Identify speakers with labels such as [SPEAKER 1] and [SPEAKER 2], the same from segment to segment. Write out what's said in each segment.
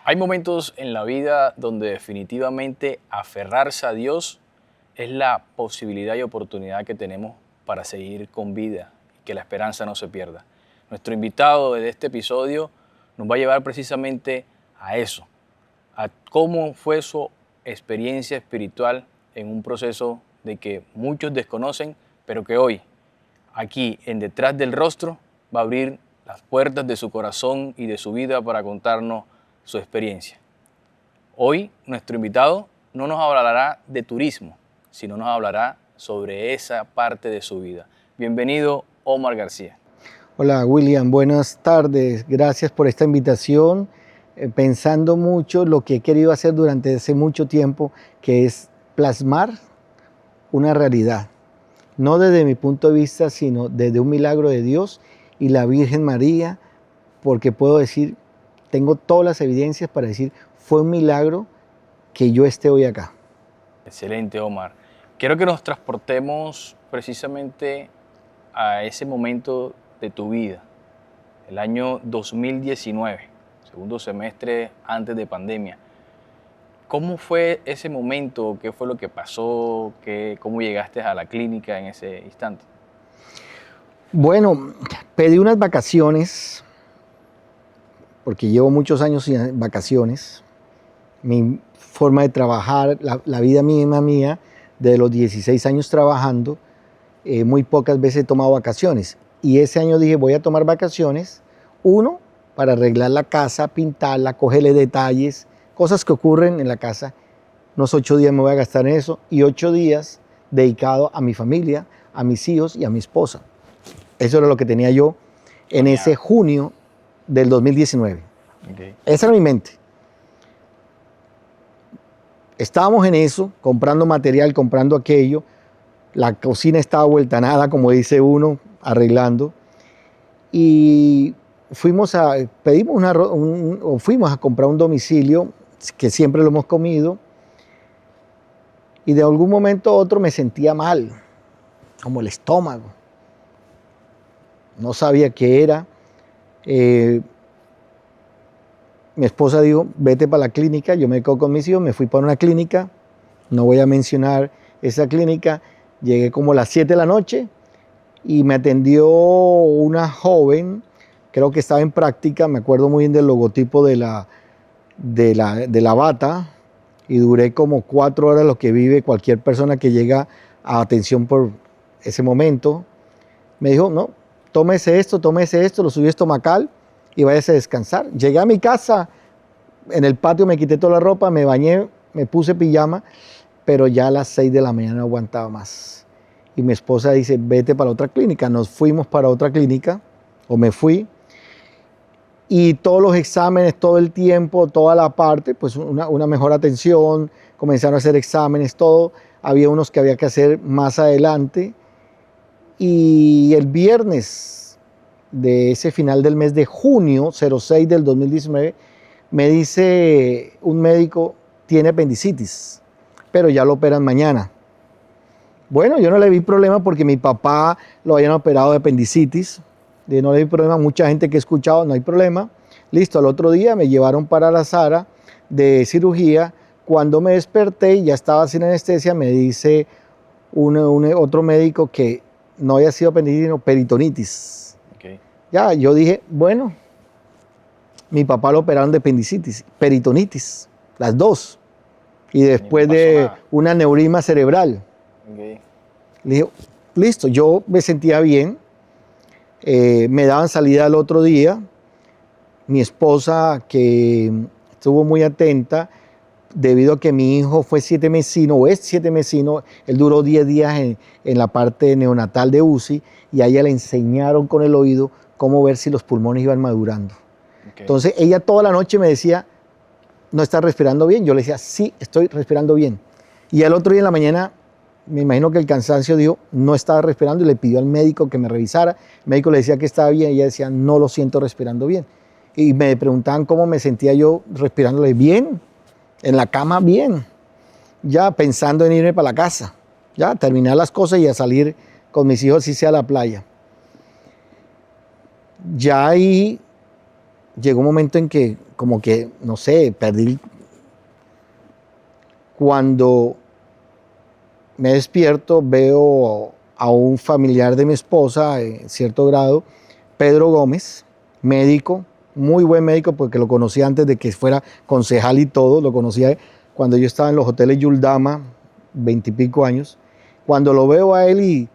[SPEAKER 1] Hay momentos en la vida donde definitivamente aferrarse a Dios es la posibilidad y oportunidad que tenemos para seguir con vida y que la esperanza no se pierda. Nuestro invitado de este episodio nos va a llevar precisamente a eso, a cómo fue su experiencia espiritual en un proceso de que muchos desconocen, pero que hoy, aquí en Detrás del Rostro, va a abrir las puertas de su corazón y de su vida para contarnos su experiencia. Hoy nuestro invitado no nos hablará de turismo, sino nos hablará sobre esa parte de su vida. Bienvenido, Omar García.
[SPEAKER 2] Hola William, buenas tardes. Gracias por esta invitación. Pensando mucho lo que he querido hacer durante hace mucho tiempo, que es plasmar una realidad. No desde mi punto de vista, sino desde un milagro de Dios y la Virgen María, porque puedo decir, tengo todas las evidencias para decir, fue un milagro que yo esté hoy acá.
[SPEAKER 1] Excelente, Omar. Quiero que nos transportemos precisamente a ese momento de tu vida, el año 2019, segundo semestre antes de pandemia. ¿Cómo fue ese momento? ¿Qué fue lo que pasó? ¿Cómo llegaste a la clínica en ese instante?
[SPEAKER 2] Bueno, pedí unas vacaciones, porque llevo muchos años sin vacaciones. Mi forma de trabajar, la vida misma mía, de los 16 años trabajando, muy pocas veces he tomado vacaciones. Y ese año dije, voy a tomar vacaciones, uno, para arreglar la casa, pintarla, cogerle detalles, cosas que ocurren en la casa. Unos 8 días me voy a gastar en eso y 8 días dedicado a mi familia, a mis hijos y a mi esposa. Eso era lo que tenía yo en ese junio del 2019.
[SPEAKER 1] Okay.
[SPEAKER 2] Esa era mi mente. Estábamos en eso, comprando material, comprando aquello. La cocina estaba vuelta a nada, como dice uno, arreglando. Y fuimos a comprar un domicilio, que siempre lo hemos comido. Y de algún momento a otro me sentía mal, como el estómago. No sabía qué era. Mi esposa dijo, vete para la clínica. Yo me quedo con mis hijos, me fui para una clínica. No voy a mencionar esa clínica. Llegué como a las 7 de la noche y me atendió una joven, creo que estaba en práctica, me acuerdo muy bien del logotipo de la bata, y duré como 4 horas, lo que vive cualquier persona que llega a atención por ese momento. Me dijo, no, tómese esto, lo subió estomacal y váyase a descansar. Llegué a mi casa, en el patio me quité toda la ropa, me bañé, me puse pijama, pero ya a las 6 de la mañana no aguantaba más. Y mi esposa dice, vete para otra clínica. Nos fuimos para otra clínica, o me fui, y todos los exámenes, todo el tiempo, toda la parte, pues una mejor atención, comenzaron a hacer exámenes, todo. Había unos que había que hacer más adelante. Y el viernes de ese final del mes de junio, 06 del 2019, me dice un médico, tiene apendicitis, pero ya lo operan mañana. Bueno, yo no le vi problema porque mi papá lo habían operado de apendicitis. No le vi problema, mucha gente que he escuchado, no hay problema. Listo, al otro día me llevaron para la sala de cirugía. Cuando me desperté y ya estaba sin anestesia, me dice otro médico que no había sido apendicitis, sino peritonitis.
[SPEAKER 1] Okay.
[SPEAKER 2] Ya, yo dije, bueno, mi papá lo operaron de apendicitis, peritonitis, las dos. Y después de un aneurisma cerebral.
[SPEAKER 1] Okay.
[SPEAKER 2] Le dije, listo, yo me sentía bien. Me daban salida al otro día. Mi esposa, que estuvo muy atenta, debido a que mi hijo fue 7 mesino, o es 7 mesino, él duró 10 días en la parte neonatal de UCI, y a ella le enseñaron con el oído cómo ver si los pulmones iban madurando. Okay. Entonces ella toda la noche me decía, ¿no estás respirando bien? Yo le decía, sí, estoy respirando bien. Y al otro día en la mañana, me imagino que el cansancio dijo, no estaba respirando, y le pidió al médico que me revisara. El médico le decía que estaba bien, y ella decía, no lo siento respirando bien. Y me preguntaban cómo me sentía yo respirándole bien, en la cama bien, ya pensando en irme para la casa, ya terminar las cosas y a salir con mis hijos, si sea a la playa. Ya ahí llegó un momento en que, como que, no sé, perdí. Cuando me despierto, veo a un familiar de mi esposa, en cierto grado, Pedro Gómez, médico, muy buen médico, porque lo conocía antes de que fuera concejal y todo, lo conocía cuando yo estaba en los hoteles Yuldama, 20 y pico años. Cuando lo veo a él y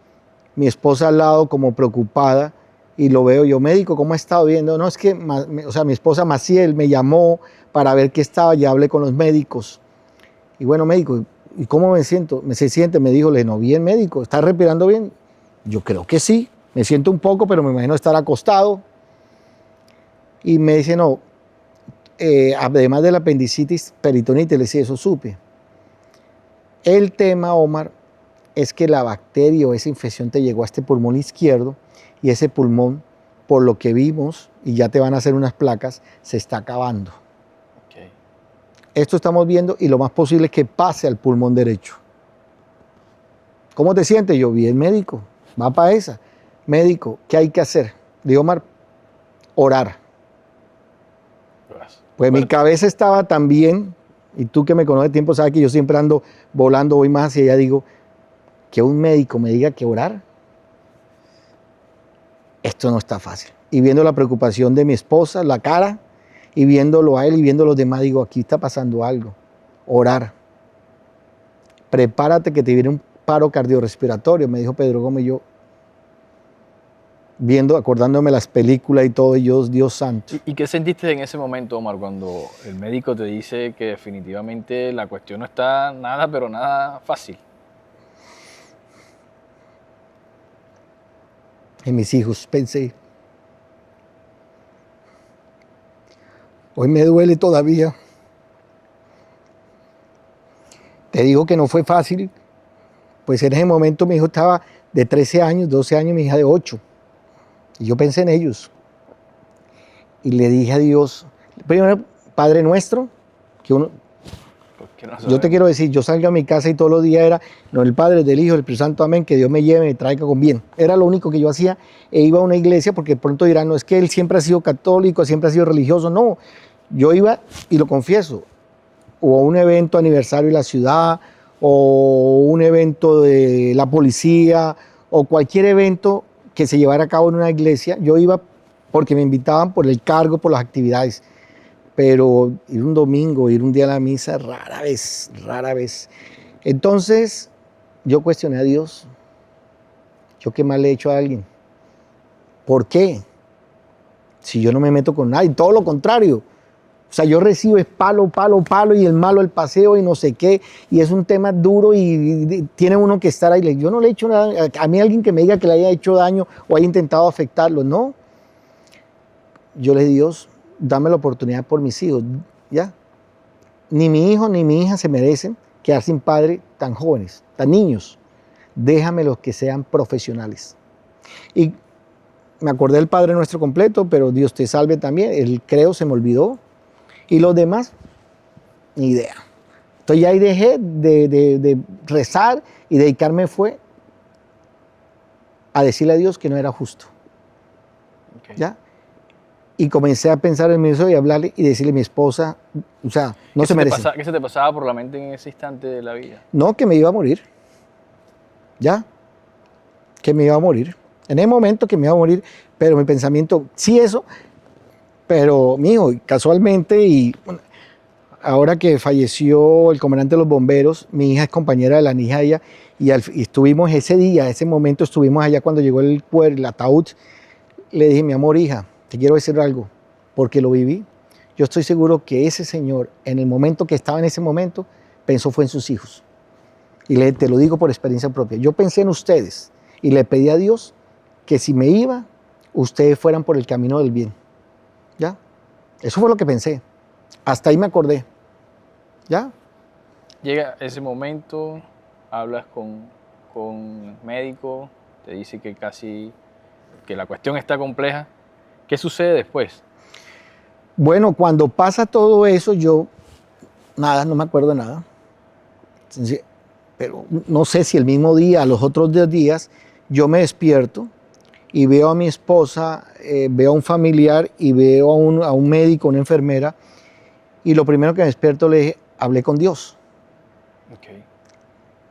[SPEAKER 2] mi esposa al lado como preocupada, y lo veo yo, médico, ¿cómo ha estado viendo? No, es que, o sea, mi esposa Maciel me llamó para ver qué estaba, ya hablé con los médicos. Y bueno, médico, ¿y cómo me siento? Se siente, me dijo, no, bien, médico, ¿está respirando bien? Yo creo que sí, me siento un poco, pero me imagino estar acostado. Y me dice, no, además de la apendicitis, peritonitis, le decía, eso supe. El tema, Omar, es que la bacteria o esa infección te llegó a este pulmón izquierdo y ese pulmón, por lo que vimos, y ya te van a hacer unas placas, se está acabando. Okay. Esto estamos viendo y lo más posible es que pase al pulmón derecho. ¿Cómo te sientes? Yo, bien, médico, va para esa. Médico, ¿qué hay que hacer? Digo, Omar, orar. Pues mi cabeza estaba tan bien, y tú que me conoces de tiempo sabes que yo siempre ando volando, voy más hacia allá, digo, que un médico me diga que orar, esto no está fácil. Y viendo la preocupación de mi esposa, la cara, y viéndolo a él y viendo a los demás, digo, aquí está pasando algo. Orar. Prepárate que te viene un paro cardiorrespiratorio, me dijo Pedro Gómez. Yo, viendo, acordándome las películas y todo, y yo, Dios santo.
[SPEAKER 1] ¿Y qué sentiste en ese momento, Omar, cuando el médico te dice que definitivamente la cuestión no está nada, pero nada fácil?
[SPEAKER 2] En mis hijos pensé. Hoy me duele todavía. Te digo que no fue fácil, pues en ese momento mi hijo estaba de 13 años, 12 años, mi hija de 8. Y yo pensé en ellos. Y le dije a Dios, primero, Padre nuestro, que uno... Yo te quiero decir, yo salgo a mi casa y todos los días era, no el Padre, del Hijo, del Espíritu Santo, amén, que Dios me lleve, me traiga con bien. Era lo único que yo hacía, e iba a una iglesia, porque pronto dirán, no, es que él siempre ha sido católico, siempre ha sido religioso. No, yo iba, y lo confieso, o a un evento aniversario de la ciudad, o un evento de la policía, o cualquier evento que se llevara a cabo en una iglesia, yo iba porque me invitaban por el cargo, por las actividades. Pero ir un domingo, ir un día a la misa, rara vez, rara vez. Entonces, yo cuestioné a Dios. ¿Yo qué mal le he hecho a alguien? ¿Por qué? Si yo no me meto con nadie, todo lo contrario. O sea, yo recibo es palo, palo, palo, y el malo el paseo y no sé qué, y es un tema duro y tiene uno que estar ahí. Yo no le he hecho nada, a mí alguien que me diga que le haya hecho daño o haya intentado afectarlo, no. Yo le dije, Dios, dame la oportunidad por mis hijos, ¿ya? Ni mi hijo ni mi hija se merecen quedar sin padre tan jóvenes, tan niños. Déjame los que sean profesionales. Y me acordé del Padre Nuestro completo, pero Dios te salve también, el creo se me olvidó. Y los demás, ni idea. Entonces ya ahí dejé de rezar y dedicarme fue a decirle a Dios que no era justo. Okay. ¿Ya? Y comencé a pensar en eso y hablarle y decirle a mi esposa, o sea, no se merece.
[SPEAKER 1] ¿Qué se te pasaba por la mente en ese instante de la vida?
[SPEAKER 2] No, que me iba a morir. ¿Ya? Que me iba a morir. En ese momento que me iba a morir, pero mi pensamiento, sí eso, pero mijo, casualmente, y bueno, ahora que falleció el comandante de los bomberos, mi hija es compañera de la hija de ella, y estuvimos ese día, ese momento estuvimos allá cuando llegó el ataúd. Le dije, mi amor, hija, te quiero decir algo, porque lo viví. Yo estoy seguro que ese señor, en el momento que estaba en ese momento, pensó fue en sus hijos. Y te lo digo por experiencia propia. Yo pensé en ustedes y le pedí a Dios que si me iba, ustedes fueran por el camino del bien. ¿Ya? Eso fue lo que pensé. Hasta ahí me acordé. ¿Ya?
[SPEAKER 1] Llega ese momento, hablas con el médico, te dice que la cuestión está compleja. ¿Qué sucede después?
[SPEAKER 2] Bueno, cuando pasa todo eso, yo nada, no me acuerdo de nada. Pero no sé si el mismo día, los otros 2 días, yo me despierto y veo a mi esposa, veo a un familiar y veo a un médico, una enfermera, y lo primero que me despierto le dije, hablé con Dios.
[SPEAKER 1] Okay.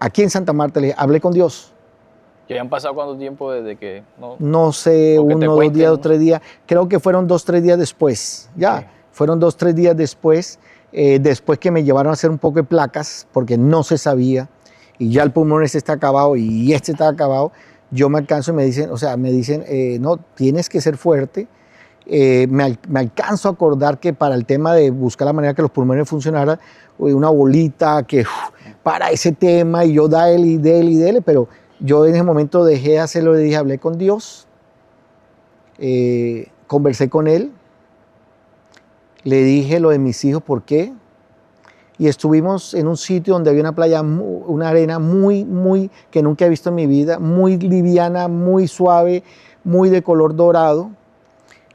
[SPEAKER 2] Aquí en Santa Marta le dije, hablé con Dios.
[SPEAKER 1] ¿Y han pasado cuánto tiempo desde que
[SPEAKER 2] No sé,
[SPEAKER 1] o que te
[SPEAKER 2] 1, 2
[SPEAKER 1] cuenten,
[SPEAKER 2] días
[SPEAKER 1] no
[SPEAKER 2] o 3 días. Creo que fueron 2, 3 días después. Ya,
[SPEAKER 1] Ok.
[SPEAKER 2] fueron 2, 3 días después. Después que me llevaron a hacer un poco de placas, porque no se sabía, y ya el pulmón este está acabado y este está acabado, yo me alcanzo y me dicen, no, tienes que ser fuerte. Me alcanzo a acordar que para el tema de buscar la manera que los pulmones funcionaran, una bolita que para ese tema, y yo dele, pero yo en ese momento dejé de hacerlo y dije, hablé con Dios, conversé con Él, le dije lo de mis hijos, ¿por qué? Y estuvimos en un sitio donde había una playa, una arena muy, que nunca he visto en mi vida, muy liviana, muy suave, muy de color dorado.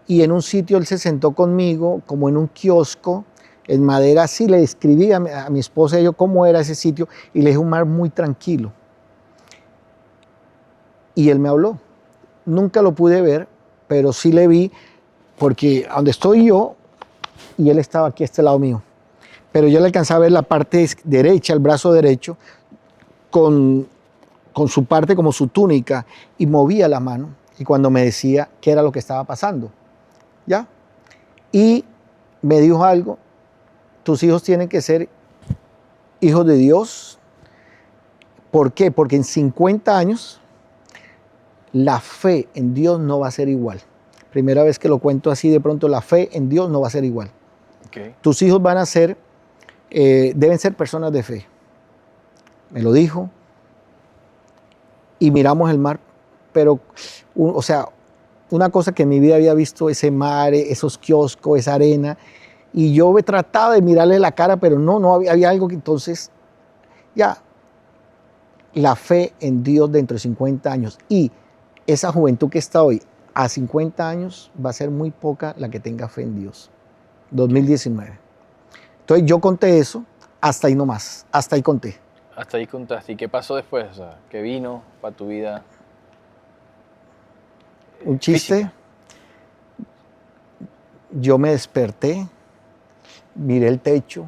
[SPEAKER 2] Y en un sitio él se sentó conmigo, como en un kiosco, en madera, así le describí a mi esposa y yo cómo era ese sitio, y le dije un mar muy tranquilo. Y él me habló. Nunca lo pude ver, pero sí le vi, porque donde estoy yo, y él estaba aquí a este lado mío. Pero yo le alcanzaba a ver la parte derecha, el brazo derecho, con su parte como su túnica, y movía la mano, y cuando me decía qué era lo que estaba pasando. ¿Ya? Y me dijo algo, tus hijos tienen que ser hijos de Dios. ¿Por qué? Porque en 50 años la fe en Dios no va a ser igual. Primera vez que lo cuento así, de pronto la fe en Dios no va a ser igual.
[SPEAKER 1] Okay.
[SPEAKER 2] Tus hijos van a ser, deben ser personas de fe. Me lo dijo. Y miramos el mar, pero, una cosa que en mi vida había visto, ese mar, esos kioscos, esa arena, y yo trataba de mirarle la cara, pero no había algo que entonces, ya, la fe en Dios dentro de 50 años y esa juventud que está hoy, a 50 años, va a ser muy poca la que tenga fe en Dios. 2019. Entonces yo conté eso, hasta ahí nomás, hasta ahí conté.
[SPEAKER 1] Hasta ahí contaste. ¿Y qué pasó después? O sea, ¿qué vino para tu vida?
[SPEAKER 2] Un chiste.
[SPEAKER 1] Física.
[SPEAKER 2] Yo me desperté, miré el techo,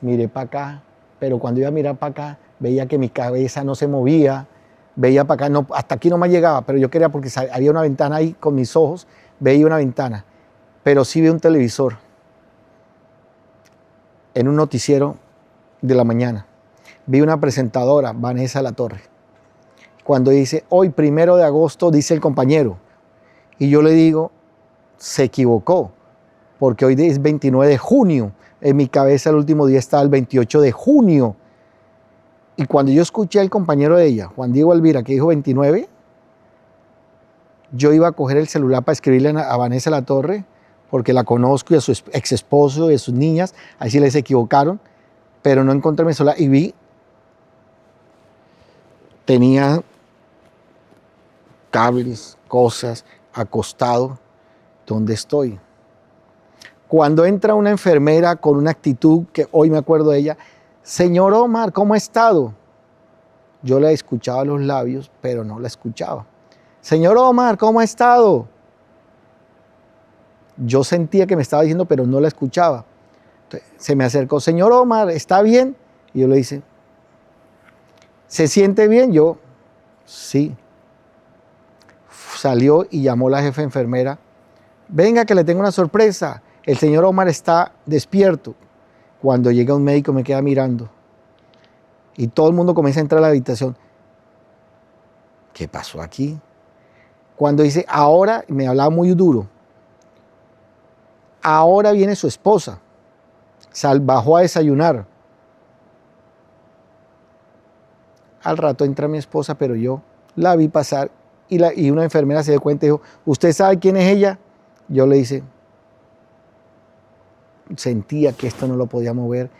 [SPEAKER 2] miré para acá, pero cuando iba a mirar para acá, veía que mi cabeza no se movía, veía para acá, no, hasta aquí no me llegaba, pero yo quería, porque había una ventana ahí con mis ojos, veía una ventana, pero sí vi un televisor en un noticiero de la mañana. Vi una presentadora, Vanessa Latorre, cuando dice, hoy 1 de agosto, dice el compañero, y yo le digo, se equivocó, porque hoy es 29 de junio, en mi cabeza el último día estaba el 28 de junio, y cuando yo escuché al compañero de ella, Juan Diego Alvira, que dijo 29, yo iba a coger el celular para escribirle a Vanessa Latorre, porque la conozco, y a su ex esposo y a sus niñas, ahí sí les equivocaron, pero no encontré mi celular, y vi, tenía cables, cosas, acostado, ¿dónde estoy? Cuando entra una enfermera con una actitud que hoy me acuerdo de ella, señor Omar, ¿cómo ha estado? Yo la escuchaba a los labios, pero no la escuchaba. Señor Omar, ¿cómo ha estado? Yo sentía que me estaba diciendo, pero no la escuchaba. Entonces, se me acercó, señor Omar, ¿está bien? Y yo le dije, ¿se siente bien? Yo, sí. Salió y llamó a la jefa enfermera. Venga, que le tengo una sorpresa. El señor Omar está despierto. Cuando llega un médico me queda mirando. Y todo el mundo comienza a entrar a la habitación. ¿Qué pasó aquí? Cuando dice, ahora, me hablaba muy duro. Ahora viene su esposa. Bajó a desayunar. Al rato entra mi esposa, pero yo la vi pasar y una enfermera se dio cuenta y dijo, ¿usted sabe quién es ella? Yo le dije, sentía que esto no lo podía mover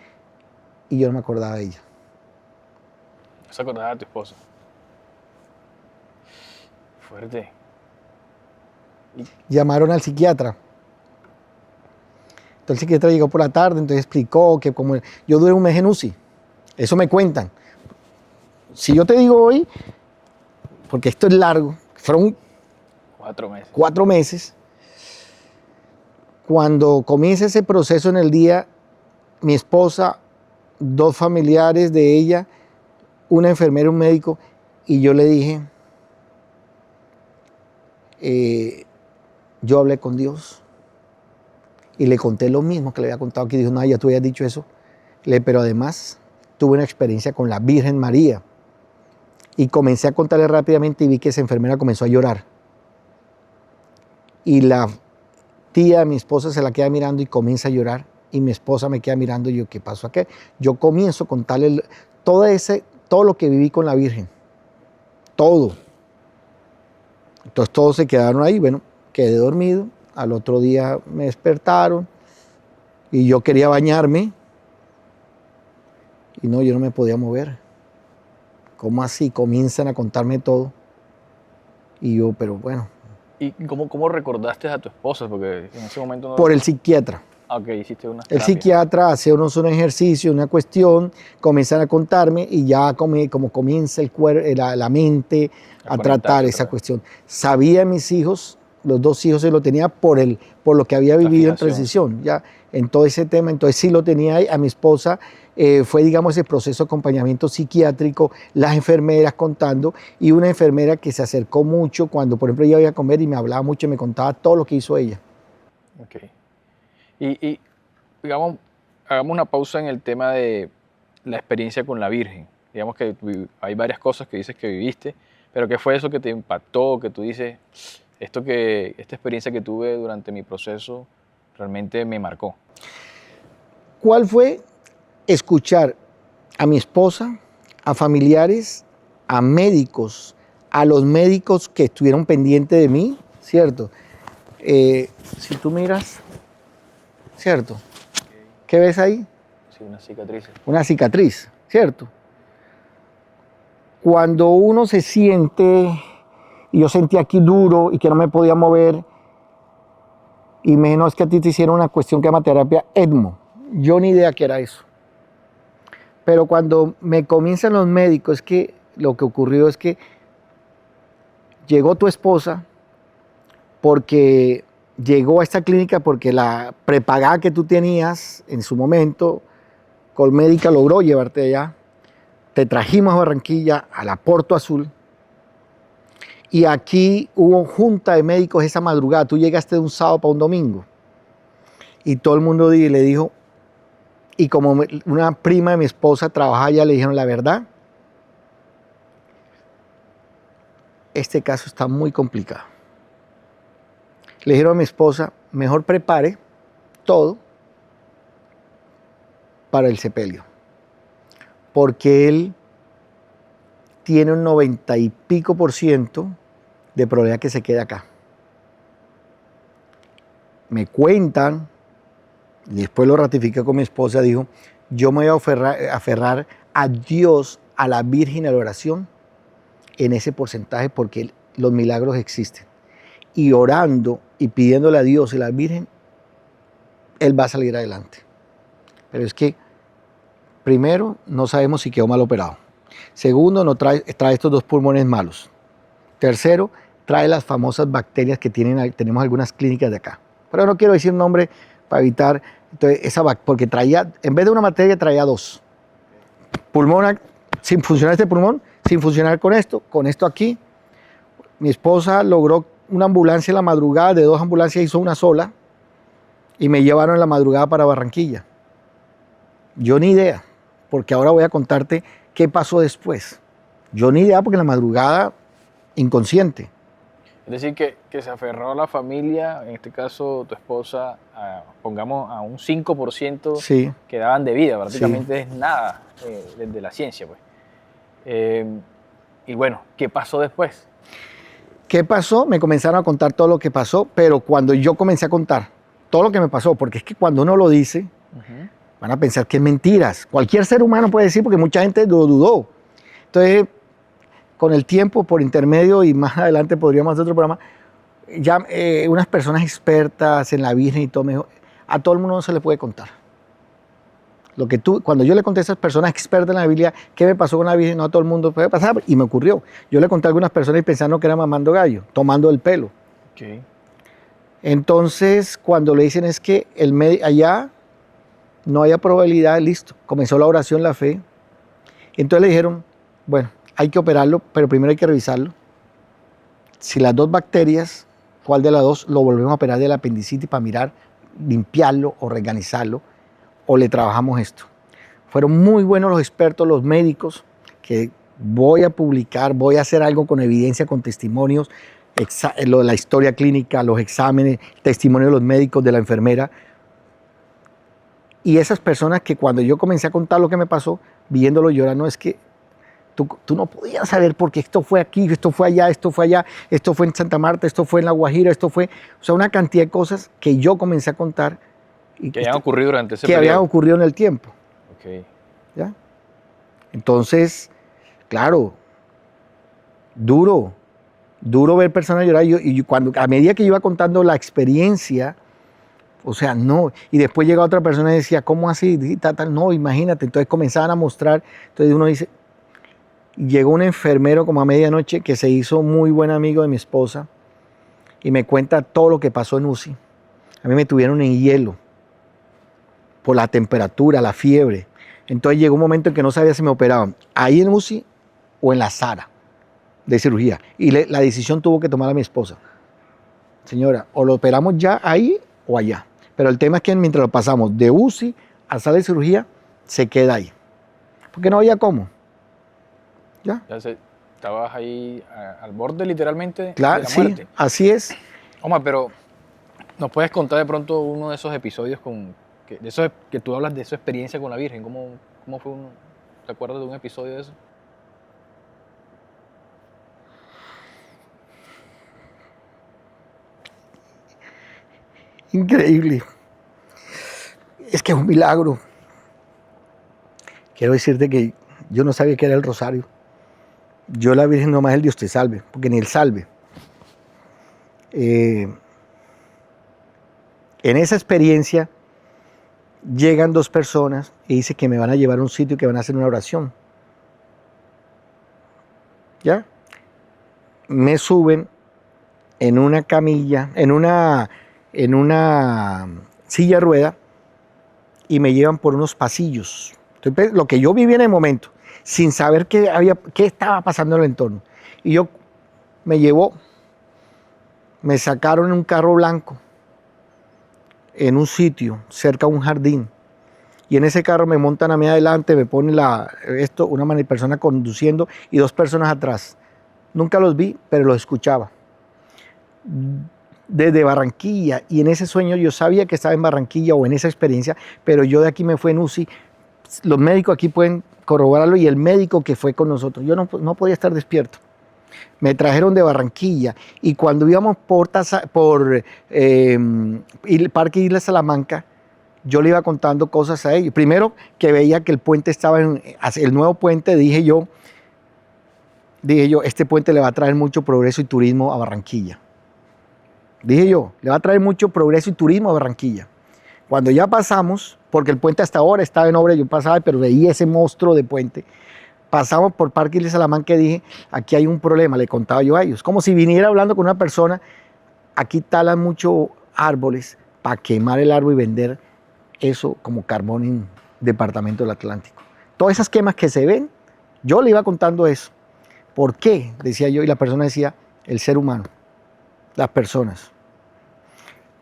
[SPEAKER 2] y yo no me acordaba de ella.
[SPEAKER 1] ¿No se acordaba de tu esposa? Fuerte.
[SPEAKER 2] Llamaron al psiquiatra. Entonces el psiquiatra llegó por la tarde, entonces explicó que como yo duré un mes en UCI. Eso me cuentan. Si yo te digo hoy, porque esto es largo, fueron
[SPEAKER 1] 4 meses.
[SPEAKER 2] 4 meses. Cuando comienza ese proceso en el día, mi esposa, 2 familiares de ella, una enfermera, un médico, y yo le dije, yo hablé con Dios y le conté lo mismo que le había contado aquí. Dijo, no, ya tú habías dicho eso. Pero además tuve una experiencia con la Virgen María. Y comencé a contarle rápidamente y vi que esa enfermera comenzó a llorar. Y la tía de mi esposa se la queda mirando y comienza a llorar. Y mi esposa me queda mirando y yo, ¿qué pasó aquí? Yo comienzo a contarle todo lo que viví con la Virgen. Todo. Entonces todos se quedaron ahí. Bueno, quedé dormido. Al otro día me despertaron y yo quería bañarme. Y no, yo no me podía mover. ¿Cómo así? Comienzan a contarme todo. Y yo, pero bueno.
[SPEAKER 1] ¿Y cómo recordaste a tu esposa? Porque en ese momento no...
[SPEAKER 2] Por el psiquiatra.
[SPEAKER 1] Ah, ok, hiciste una
[SPEAKER 2] El
[SPEAKER 1] terapia.
[SPEAKER 2] psiquiatra hace un ejercicio, una cuestión, comienzan a contarme y ya como comienza el la mente a tratar esa cuestión. Sabía mis hijos, los 2 hijos se lo tenía por lo que había vivido en transición, ya en todo ese tema, entonces sí lo tenía ahí. A mi esposa fue, digamos, ese proceso de acompañamiento psiquiátrico, las enfermeras contando, y una enfermera que se acercó mucho cuando, por ejemplo, ella iba a comer y me hablaba mucho y me contaba todo lo que hizo ella.
[SPEAKER 1] Ok. Y digamos, hagamos una pausa en el tema de la experiencia con la Virgen. Digamos que hay varias cosas que dices que viviste, pero ¿qué fue eso que te impactó, que tú dices, esta experiencia que tuve durante mi proceso realmente me marcó?
[SPEAKER 2] ¿Cuál fue? Escuchar a mi esposa, a familiares, a médicos, a los médicos que estuvieron pendientes de mí, ¿cierto? Si tú miras, ¿cierto? ¿Qué ves ahí?
[SPEAKER 1] Sí, una cicatriz.
[SPEAKER 2] Una cicatriz, ¿cierto? Cuando uno se siente, y yo sentí aquí duro y que no me podía mover, y menos que a ti te hicieron una cuestión que se llama terapia ECMO. Yo ni idea qué era eso. Pero cuando me comienzan los médicos, es que lo que ocurrió es que llegó tu esposa porque llegó a esta clínica porque la prepagada que tú tenías en su momento, Colmédica logró llevarte allá. Te trajimos a Barranquilla, a la Porto Azul, y aquí hubo junta de médicos esa madrugada. Tú llegaste de un sábado para un domingo, y todo el mundo le dijo, y como una prima de mi esposa trabajaba allá, le dijeron la verdad, este caso está muy complicado. Le dijeron a mi esposa, mejor prepare todo para el sepelio, porque él tiene un 90 y pico % de probabilidad que se quede acá. Me cuentan, y después lo ratifiqué con mi esposa, dijo, yo me voy a aferrar a Dios, a la Virgen, a la oración, en ese porcentaje, porque los milagros existen. Y orando y pidiéndole a Dios y a la Virgen, él va a salir adelante. Pero es que, primero, no sabemos si quedó mal operado. Segundo, no trae estos 2 pulmones malos. Tercero, trae las famosas bacterias que tenemos algunas clínicas de acá. Pero no quiero decir nombre para evitar, entonces, porque traía, en vez de una bacteria, traía 2. Pulmón, sin funcionar este pulmón, sin funcionar con esto aquí. Mi esposa logró una ambulancia en la madrugada, de 2 ambulancias hizo una sola, y me llevaron en la madrugada para Barranquilla. Yo ni idea, porque ahora voy a contarte qué pasó después. Yo ni idea, porque en la madrugada, inconsciente.
[SPEAKER 1] Es decir, que se aferró a la familia, en este caso tu esposa, pongamos a un 5%
[SPEAKER 2] Sí.
[SPEAKER 1] que daban de vida, prácticamente
[SPEAKER 2] Sí.
[SPEAKER 1] es nada desde la ciencia, pues. Y bueno, ¿qué pasó después?
[SPEAKER 2] ¿Qué pasó? Me comenzaron a contar todo lo que pasó, pero cuando yo comencé a contar todo lo que me pasó, porque es que cuando uno lo dice, van a pensar que es mentiras. Cualquier ser humano puede decir, porque mucha gente lo dudó. Entonces, con el tiempo, por intermedio, y más adelante podríamos hacer otro programa, ya unas personas expertas en la Virgen y todo, me dijo, a todo el mundo no se le puede contar. Cuando yo le conté a esas personas expertas en la Biblia, ¿qué me pasó con la Virgen? No a todo el mundo puede pasar, y me ocurrió. Yo le conté a algunas personas y pensando que era mamando gallo, tomando el pelo.
[SPEAKER 1] Ok.
[SPEAKER 2] Entonces, cuando le dicen es que allá no haya probabilidad, listo. Comenzó la oración, la fe. Entonces le dijeron, bueno, hay que operarlo, pero primero hay que revisarlo. Si las dos bacterias, ¿cuál de las dos lo volvemos a operar del apendicitis para mirar, limpiarlo o reorganizarlo? ¿O le trabajamos esto? Fueron muy buenos los expertos, los médicos, que voy a publicar, voy a hacer algo con evidencia, con testimonios, la historia clínica, los exámenes, testimonio de los médicos, de la enfermera. Y esas personas que cuando yo comencé a contar lo que me pasó, viéndolo llorar, no es que tú no podías saber porque esto fue aquí, esto fue allá, esto fue allá, esto fue en Santa Marta, esto fue en La Guajira, esto fue, o sea, una cantidad de cosas que yo comencé a contar. Y
[SPEAKER 1] Que hayan ocurrido durante ese
[SPEAKER 2] que
[SPEAKER 1] periodo.
[SPEAKER 2] habían ocurrido en el tiempo.
[SPEAKER 1] Ok.
[SPEAKER 2] ¿Ya? Entonces, claro, duro ver personas llorar. Y cuando, a medida que yo iba contando la experiencia, o sea, no. Y después llega otra persona y decía, ¿cómo así? No, imagínate. Entonces comenzaban a mostrar. Entonces uno dice, llegó un enfermero como a medianoche que se hizo muy buen amigo de mi esposa y me cuenta todo lo que pasó en UCI. A mí me tuvieron en hielo por la temperatura, la fiebre. Entonces llegó un momento en que no sabía si me operaban ahí en UCI o en la sala de cirugía. Y la decisión tuvo que tomar a mi esposa. Señora, o lo operamos ya ahí o allá. Pero el tema es que mientras lo pasamos de UCI a sala de cirugía, se queda ahí. Porque no había cómo. ¿Ya?
[SPEAKER 1] Estabas ahí al borde literalmente
[SPEAKER 2] Claro,
[SPEAKER 1] de la
[SPEAKER 2] sí,
[SPEAKER 1] muerte.
[SPEAKER 2] así es.
[SPEAKER 1] Omar, pero ¿nos puedes contar de pronto uno de esos episodios de esos que tú hablas de su experiencia con la Virgen? ¿Cómo fue uno? ¿Te acuerdas de un episodio de eso?
[SPEAKER 2] Increíble. Es que es un milagro. Quiero decirte que yo no sabía que era el rosario. Yo la Virgen nomás el Dios te salve, porque ni el salve. En esa experiencia llegan dos personas y dicen que me van a llevar a un sitio y que van a hacer una oración. ¿Ya? Me suben en una camilla, en una silla de rueda y me llevan por unos pasillos. Entonces, lo que yo viví en el momento, sin saber qué estaba pasando en el entorno. Y yo me sacaron en un carro blanco, en un sitio, cerca de un jardín. Y en ese carro me montan a mí adelante, me ponen una persona conduciendo y dos personas atrás. Nunca los vi, pero los escuchaba. Desde Barranquilla, y en ese sueño yo sabía que estaba en Barranquilla o en esa experiencia, pero yo de aquí me fui en UCI. Los médicos aquí pueden corroborarlo y el médico que fue con nosotros, yo no podía estar despierto. Me trajeron de Barranquilla y cuando íbamos por el Parque Isla Salamanca, yo le iba contando cosas a ellos. Primero que veía que el puente estaba el nuevo puente, dije yo, este puente le va a traer mucho progreso y turismo a Barranquilla. Dije yo, le va a traer mucho progreso y turismo a Barranquilla. Cuando ya pasamos, porque el puente hasta ahora estaba en obra, yo pasaba, pero veía ese monstruo de puente. Pasamos por Parque Isla Salamanca y dije, aquí hay un problema, le contaba yo a ellos. Como si viniera hablando con una persona, aquí talan muchos árboles para quemar el árbol y vender eso como carbón en departamento del Atlántico. Todas esas quemas que se ven, yo le iba contando eso. ¿Por qué? Decía yo, y la persona decía, el ser humano, las personas.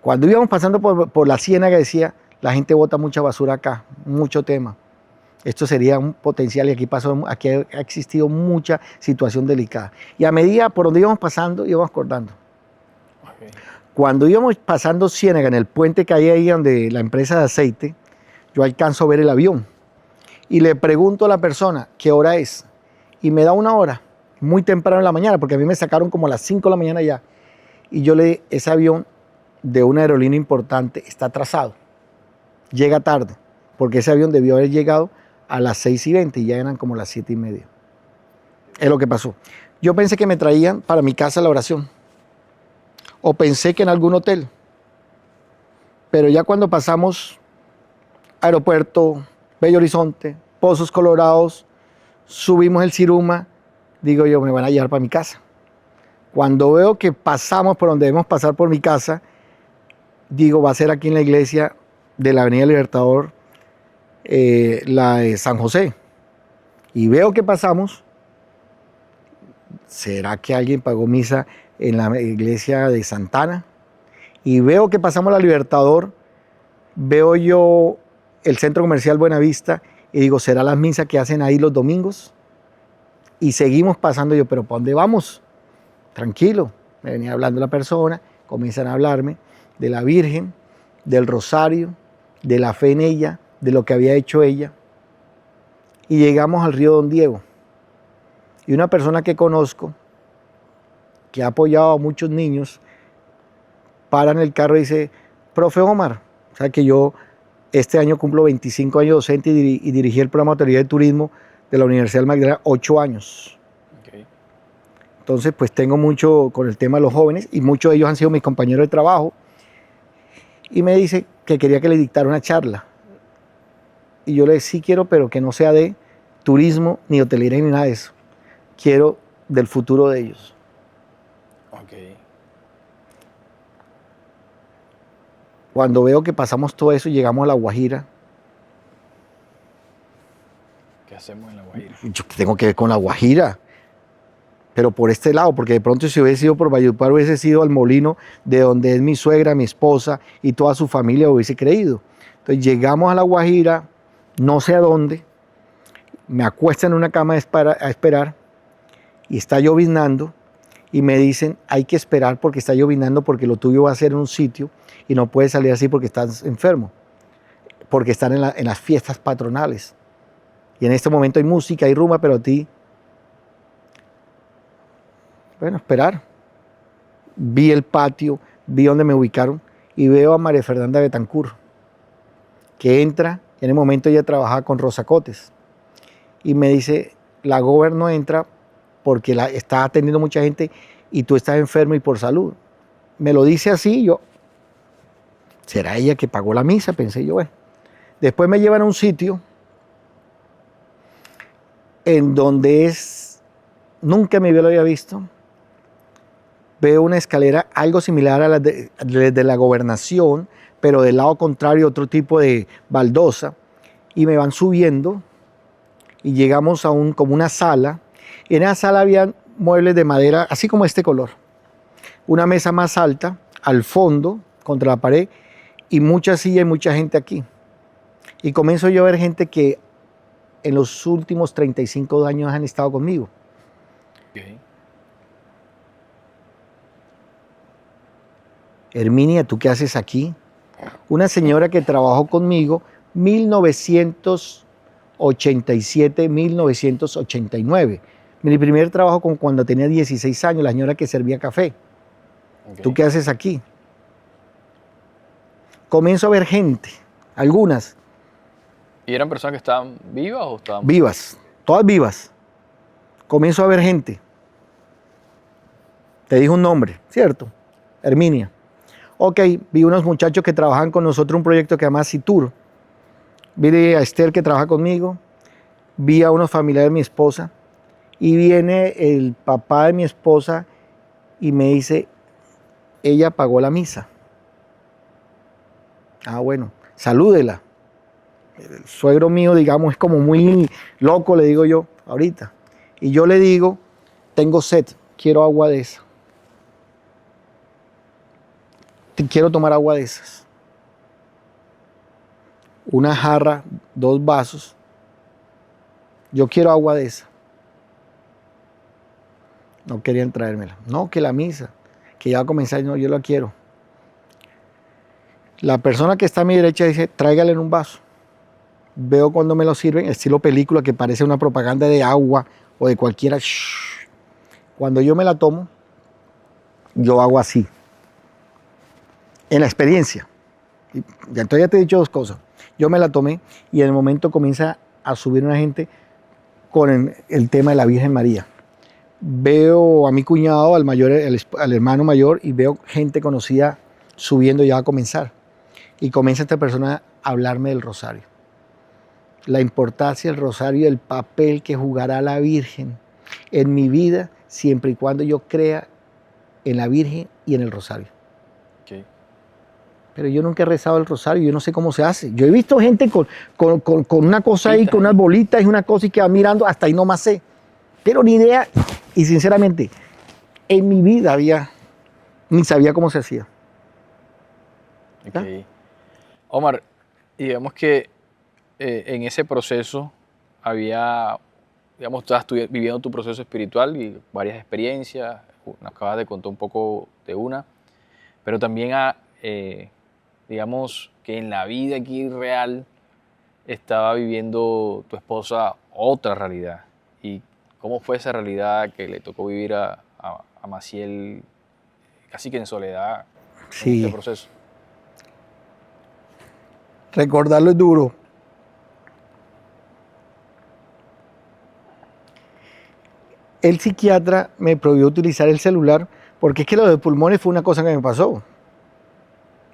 [SPEAKER 2] Cuando íbamos pasando por la ciénaga decía, la gente bota mucha basura acá, mucho tema. Esto sería un potencial y aquí ha existido mucha situación delicada. Y a medida por donde íbamos pasando, íbamos acordando. Okay. Cuando íbamos pasando Ciénaga, en el puente que hay ahí donde la empresa de aceite, yo alcanzo a ver el avión. Y le pregunto a la persona, ¿qué hora es? Y me da una hora, muy temprano en la mañana, porque a mí me sacaron como a las 5 de la mañana ya. Y yo le dije, ese avión de una aerolínea importante está atrasado. Llega tarde, porque ese avión debió haber llegado a las 6:20 y ya eran como las 7:30. Es lo que pasó. Yo pensé que me traían para mi casa la oración. O pensé que en algún hotel. Pero ya cuando pasamos aeropuerto, Bello Horizonte, Pozos Colorados, subimos el Siruma, digo yo, me van a llevar para mi casa. Cuando veo que pasamos por donde debemos pasar por mi casa, digo, va a ser aquí en la iglesia de la Avenida Libertador, la de San José. Y veo que pasamos, ¿será que alguien pagó misa en la iglesia de Santana? Y veo que pasamos la Libertador, veo yo el centro comercial Buenavista y digo, ¿será las misas que hacen ahí los domingos? Y seguimos pasando yo, ¿pero para dónde vamos? Tranquilo, me venía hablando la persona, comienzan a hablarme de la Virgen, del rosario, de la fe en ella, de lo que había hecho ella. Y llegamos al río Don Diego. Y una persona que conozco, que ha apoyado a muchos niños, para en el carro y dice, profe Omar, o sea que yo este año cumplo 25 años docente y dirigí el programa de autoridad de turismo de la Universidad del Magdalena 8 años. Okay. Entonces, pues tengo mucho con el tema de los jóvenes y muchos de ellos han sido mis compañeros de trabajo. Y me dice que quería que le dictara una charla. Y yo le dije, sí quiero, pero que no sea de turismo, ni hotelería, ni nada de eso. Quiero del futuro de ellos.
[SPEAKER 1] Okay.
[SPEAKER 2] Cuando veo que pasamos todo eso y llegamos a La Guajira.
[SPEAKER 1] ¿Qué hacemos en La Guajira?
[SPEAKER 2] Yo tengo que ver con La Guajira. Pero por este lado, porque de pronto si hubiese sido por Valledupar, hubiese sido al molino de donde es mi suegra, mi esposa y toda su familia, hubiese creído. Entonces llegamos a La Guajira, no sé a dónde, me acuestan en una cama a esperar y está lloviznando y me dicen, hay que esperar porque está lloviznando porque lo tuyo va a ser en un sitio y no puedes salir así porque estás enfermo, porque están en las fiestas patronales. Y en este momento hay música, hay rumba, pero a ti... Bueno, esperar. Vi el patio, vi dónde me ubicaron y veo a María Fernanda Betancur, que entra, en el momento ella trabajaba con Rosa Cotes, y me dice, la gober no entra porque está atendiendo mucha gente y tú estás enfermo y por salud. Me lo dice así, yo, ¿será ella que pagó la misa? Pensé yo, bueno. Después me llevan a un sitio en donde nunca me lo había visto. Veo una escalera algo similar a la de la gobernación, pero del lado contrario otro tipo de baldosa, y me van subiendo y llegamos a como una sala, y en esa sala había muebles de madera, así como este color, una mesa más alta, al fondo, contra la pared, y muchas sillas y mucha gente aquí. Y comienzo yo a ver gente que en los últimos 35 años han estado conmigo.
[SPEAKER 1] Okay.
[SPEAKER 2] Herminia, ¿tú qué haces aquí? Una señora que trabajó conmigo 1987, 1989. Mi primer trabajo cuando tenía 16 años, la señora que servía café. Okay. ¿Tú qué haces aquí? Comienzo a ver gente, algunas.
[SPEAKER 1] ¿Y eran personas que estaban vivas o estaban...?
[SPEAKER 2] Vivas, todas vivas. Comienzo a ver gente. Te dijo un nombre, ¿cierto? Herminia. Ok, vi unos muchachos que trabajan con nosotros un proyecto que se llama Citur. Vi a Esther que trabaja conmigo, vi a unos familiares de mi esposa y viene el papá de mi esposa y me dice, ella pagó la misa. Ah, bueno, salúdela. El suegro mío, digamos, es como muy loco, le digo yo, ahorita. Y yo le digo, tengo sed, quiero agua de esa. Quiero tomar agua de esas. Una jarra, 2 vasos. Yo quiero agua de esa. No querían traérmela. No, que la misa, que ya va a comenzar, no, yo la quiero. La persona que está a mi derecha dice, tráigale en un vaso. Veo cuando me lo sirven, estilo película que parece una propaganda de agua o de cualquiera. Cuando yo me la tomo, yo hago así. En la experiencia. Entonces ya te he dicho 2 cosas. Yo me la tomé y en el momento comienza a subir una gente con el tema de la Virgen María. Veo a mi cuñado, al hermano mayor, y veo gente conocida subiendo, ya va a comenzar. Y comienza esta persona a hablarme del rosario. La importancia del rosario y el papel que jugará la Virgen en mi vida, siempre y cuando yo crea en la Virgen y en el rosario.
[SPEAKER 1] Ok.
[SPEAKER 2] Pero yo nunca he rezado el rosario, yo no sé cómo se hace. Yo he visto gente con una cosa ahí, con unas bolitas y una cosa y que va mirando, hasta ahí nomás sé. Pero ni idea, y sinceramente, en mi vida ni sabía cómo se hacía. ¿Ya?
[SPEAKER 1] Ok. Omar, digamos que en ese proceso había, digamos, estabas viviendo tu proceso espiritual y varias experiencias, nos acabas de contar un poco de una, pero también digamos que en la vida aquí real estaba viviendo tu esposa otra realidad. ¿Y cómo fue esa realidad que le tocó vivir a Maciel casi que en soledad en este
[SPEAKER 2] Sí,
[SPEAKER 1] proceso?
[SPEAKER 2] recordarlo es duro. El psiquiatra me prohibió utilizar el celular porque es que lo de pulmones fue una cosa que me pasó.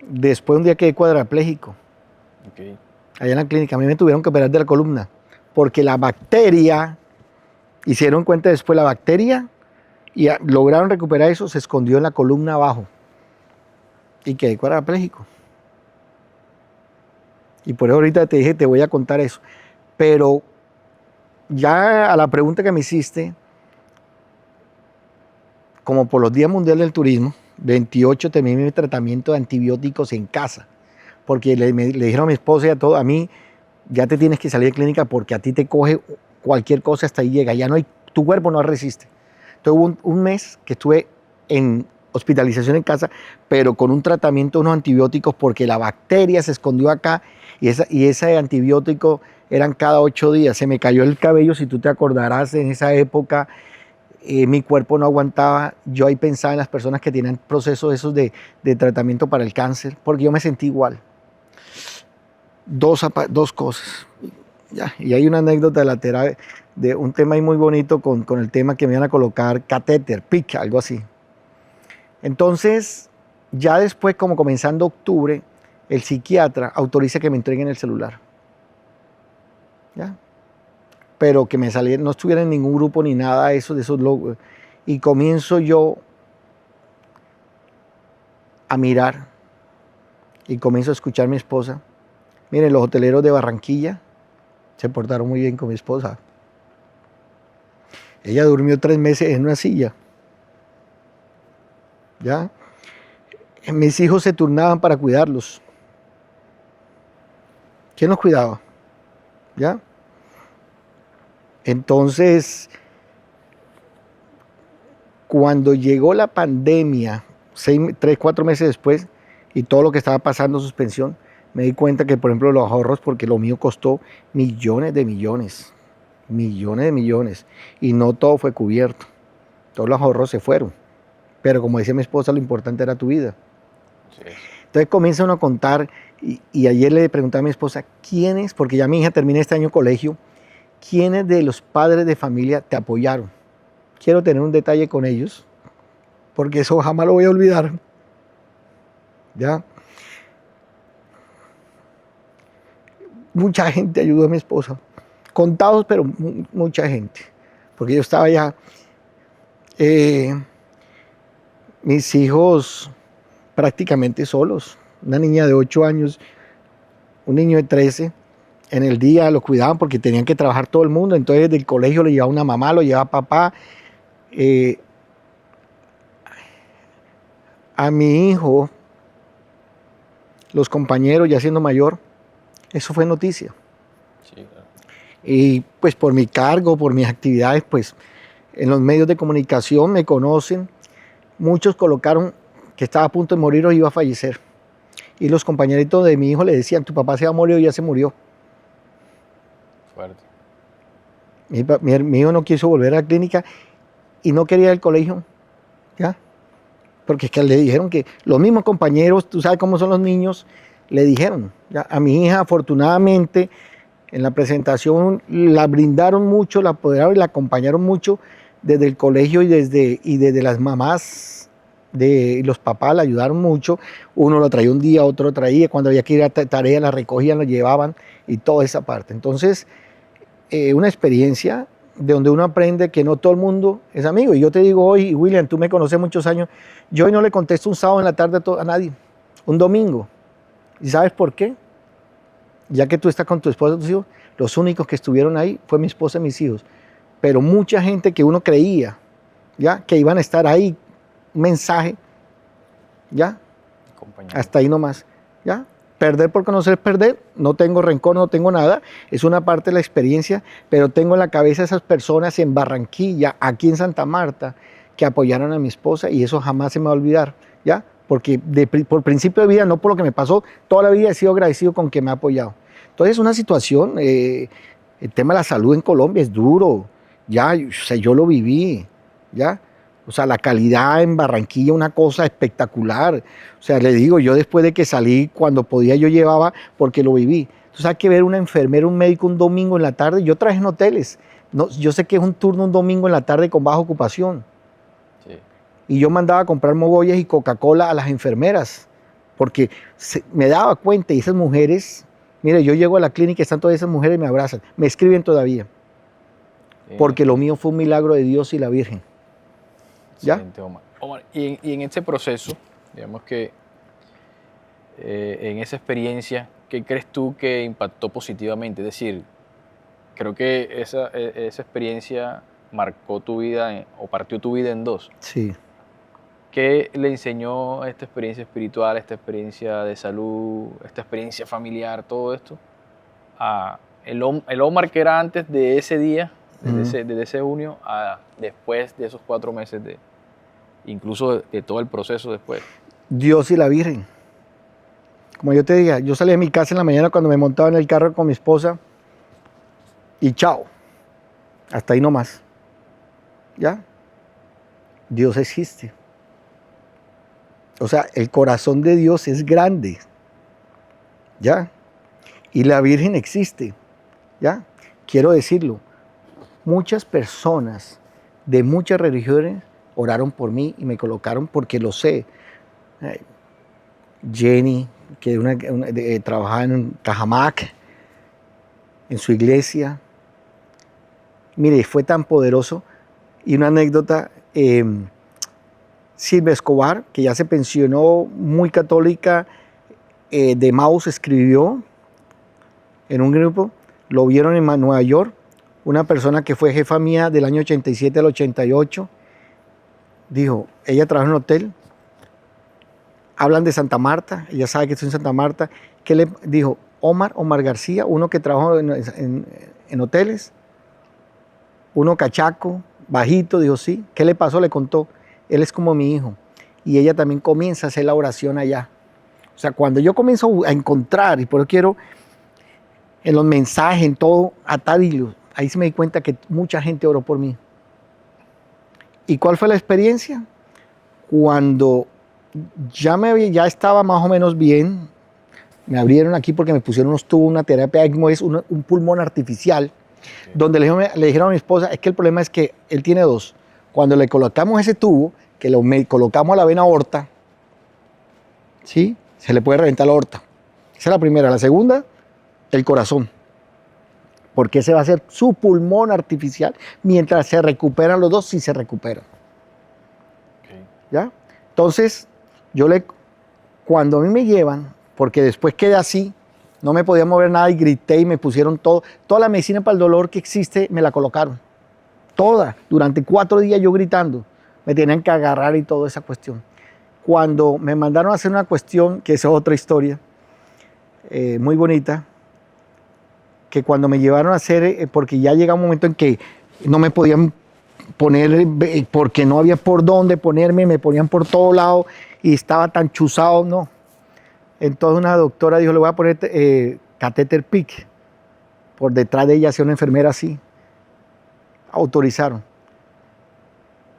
[SPEAKER 2] Después un día quedé cuadrapléjico.
[SPEAKER 1] Okay.
[SPEAKER 2] Allá en la clínica, a mí me tuvieron que operar de la columna porque la bacteria, hicieron cuenta después la bacteria y lograron recuperar eso, se escondió en la columna abajo y quedé cuadrapléjico. Y por eso ahorita te dije, te voy a contar eso. Pero ya a la pregunta que me hiciste, como por los Días Mundiales del Turismo, 28 terminé mi tratamiento de antibióticos en casa, porque le dijeron a mi esposa y a todo, a mí ya te tienes que salir de clínica porque a ti te coge cualquier cosa hasta ahí llega, ya no hay, tu cuerpo no resiste. Entonces hubo un mes que estuve en hospitalización en casa, pero con un tratamiento de unos antibióticos porque la bacteria se escondió acá y ese antibiótico eran cada 8 días. Se me cayó el cabello, si tú te acordarás, en esa época mi cuerpo no aguantaba. Yo ahí pensaba en las personas que tienen procesos esos de tratamiento para el cáncer, porque yo me sentí igual. Dos cosas. Ya, y hay una anécdota lateral de un tema ahí muy bonito con el tema que me iban a colocar catéter, PIC, algo así. Entonces, ya después, como comenzando octubre, el psiquiatra autoriza que me entreguen el celular. ¿Ya? Pero que me saliera, no estuviera en ningún grupo ni nada de esos logos. Y comienzo yo a mirar y comienzo a escuchar a mi esposa. Miren, los hoteleros de Barranquilla se portaron muy bien con mi esposa. Ella durmió 3 meses en una silla. ¿Ya? Mis hijos se turnaban para cuidarlos. ¿Quién los cuidaba? ¿Ya? Entonces, cuando llegó la pandemia, 3, 4 meses después, y todo lo que estaba pasando, suspensión, me di cuenta que, por ejemplo, los ahorros, porque lo mío costó millones de millones, y no todo fue cubierto. Todos los ahorros se fueron. Pero como decía mi esposa, lo importante era tu vida.
[SPEAKER 1] Sí.
[SPEAKER 2] Entonces comienza uno a contar, y ayer le preguntaba a mi esposa, ¿quiénes? Porque ya mi hija termina este año colegio, ¿quiénes de los padres de familia te apoyaron? Quiero tener un detalle con ellos, porque eso jamás lo voy a olvidar. ¿Ya? Mucha gente ayudó a mi esposa, contados, pero mucha gente, porque yo estaba ya, mis hijos prácticamente solos, una niña de 8 años, un niño de 13, en el día lo cuidaban porque tenían que trabajar todo el mundo, entonces del colegio lo llevaba una mamá, lo llevaba papá. A mi hijo, los compañeros ya siendo mayor, eso fue noticia.
[SPEAKER 1] Sí, claro.
[SPEAKER 2] Y pues por mi cargo, por mis actividades, pues en los medios de comunicación me conocen. Muchos colocaron que estaba a punto de morir o iba a fallecer. Y los compañeritos de mi hijo le decían, tu papá se va a morir o ya se murió.
[SPEAKER 1] Fuerte.
[SPEAKER 2] Mi hijo no quiso volver a la clínica y no quería ir al colegio, ¿ya? Porque es que le dijeron que los mismos compañeros, tú sabes cómo son los niños, le dijeron. ¿Ya? A mi hija, afortunadamente, en la presentación la brindaron mucho, la apoderaron y la acompañaron mucho desde el colegio y desde las mamás y los papás la ayudaron mucho. Uno lo traía un día, otro lo traía. Cuando había que ir a tarea, la recogían, lo llevaban y toda esa parte. Entonces, una experiencia de donde uno aprende que no todo el mundo es amigo. Y yo te digo hoy, y William, tú me conoces muchos años, yo hoy no le contesto un sábado en la tarde a nadie, un domingo. ¿Y sabes por qué? Ya que tú estás con tu esposa y tus hijos, los únicos que estuvieron ahí fue mi esposa y mis hijos. Pero mucha gente que uno creía, ¿ya? Que iban a estar ahí, un mensaje, ¿ya? Hasta ahí nomás, ¿ya? Perder por conocer perder, no tengo rencor, no tengo nada, es una parte de la experiencia, pero tengo en la cabeza esas personas en Barranquilla, aquí en Santa Marta, que apoyaron a mi esposa y eso jamás se me va a olvidar, ¿ya? Porque por principio de vida, no por lo que me pasó, toda la vida he sido agradecido con que me ha apoyado. Entonces es una situación, el tema de la salud en Colombia es duro, ya, o sea, yo lo viví, ¿ya? O sea, la calidad en Barranquilla, una cosa espectacular. O sea, le digo, yo después de que salí, cuando podía, yo llevaba, porque lo viví. Entonces hay que ver una enfermera, un médico un domingo en la tarde. Yo trabajé en hoteles. No, yo sé que es un turno un domingo en la tarde con baja ocupación. Sí. Y yo mandaba a comprar mogollas y Coca-Cola a las enfermeras, porque me daba cuenta y esas mujeres, mire, yo llego a la clínica y están todas esas mujeres y me abrazan, me escriben todavía. Sí. Porque lo mío fue un milagro de Dios y la Virgen. ¿Ya?
[SPEAKER 1] Omar, y en este proceso, digamos que en esa experiencia, ¿qué crees tú que impactó positivamente? Es decir, creo que esa experiencia marcó tu vida o partió tu vida en dos.
[SPEAKER 2] Sí.
[SPEAKER 1] ¿Qué le enseñó esta experiencia espiritual, esta experiencia de salud, esta experiencia familiar, todo esto, a el Omar que era antes de ese día, desde ese junio, a después de esos 4 meses incluso de todo el proceso después?
[SPEAKER 2] Dios y la Virgen. Como yo te dije, yo salí de mi casa en la mañana cuando me montaba en el carro con mi esposa y chao, hasta ahí nomás. ¿Ya? Dios existe. O sea, el corazón de Dios es grande. ¿Ya? Y la Virgen existe. ¿Ya? Quiero decirlo. Muchas personas de muchas religiones oraron por mí y me colocaron porque lo sé. Jenny, que trabajaba en Cajamac, en su iglesia. Mire, fue tan poderoso. Y una anécdota, Silvia Escobar, que ya se pensionó, muy católica, de Maus, escribió en un grupo, lo vieron en Nueva York, una persona que fue jefa mía del año 87 al 88, dijo, ella trabaja en un hotel, hablan de Santa Marta, ella sabe que estoy en Santa Marta, que le dijo, Omar García, uno que trabajó en hoteles, uno cachaco, bajito, dijo, sí, ¿qué le pasó? Le contó, él es como mi hijo, y ella también comienza a hacer la oración allá. O sea, cuando yo comienzo a encontrar, y por eso quiero, en los mensajes, en todo, atar hilos, ahí se me di cuenta que mucha gente oró por mí. ¿Y cuál fue la experiencia? Cuando ya estaba más o menos bien, me abrieron aquí porque me pusieron unos tubos, una terapia ECMO, es un pulmón artificial, okay, donde le dijeron a mi esposa, es que el problema es que él tiene dos. Cuando le colocamos ese tubo, que colocamos a la vena aorta, ¿sí? Se le puede reventar la aorta. Esa es la primera. La segunda, el corazón. Porque ese va a ser su pulmón artificial mientras se recuperan los dos, si se recuperan. Okay. ¿Ya? Entonces, cuando a mí me llevan, porque después quedé así, no me podía mover nada y grité y me pusieron toda la medicina para el dolor que existe, me la colocaron. Toda, durante 4 días yo gritando. Me tenían que agarrar y toda esa cuestión. Cuando me mandaron a hacer una cuestión, que es otra historia, muy bonita, que cuando me llevaron a hacer, porque ya llega un momento en que no me podían poner, porque no había por dónde ponerme, me ponían por todo lado y estaba tan chuzado, no. Entonces una doctora dijo, le voy a poner catéter PIC, por detrás de ella hacía una enfermera así. Autorizaron.